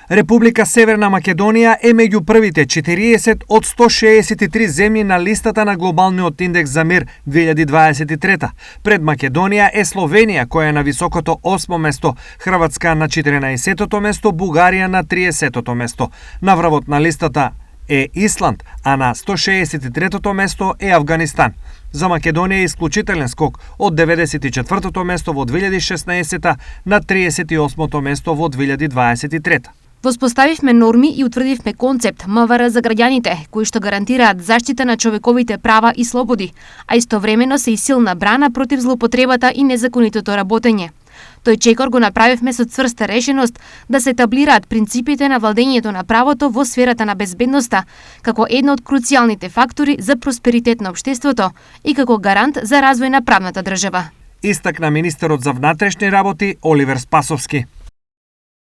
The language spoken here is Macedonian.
Република Северна Македонија е меѓу првите 40 од 163 земји на листата на Глобалниот индекс за мир 2023. Пред Македонија е Словенија, која е на високото 8 место, Хрватска на 14-тото место, Бугарија на 30-тото место. На врвот на листата е Исланд, а на 163-тото место е Авганистан. За Македонија е исклучителен скок од 94-тото место во 2016 на 38-то место во 2023. Воспоставивме норми и утврдивме концепт МВР за граѓаните, кои што гарантираат заштита на човековите права и слободи, а истовремено се и силна брана против злоупотребата и незаконитото работење. Тој чекор го направивме со цврста решеност да се етаблираат принципите на владењето на правото во сферата на безбедноста, како едно од круцијалните фактори за просперитет на општеството и како гарант за развој на правната држава. Истакна министерот за внатрешни работи Оливер Спасовски.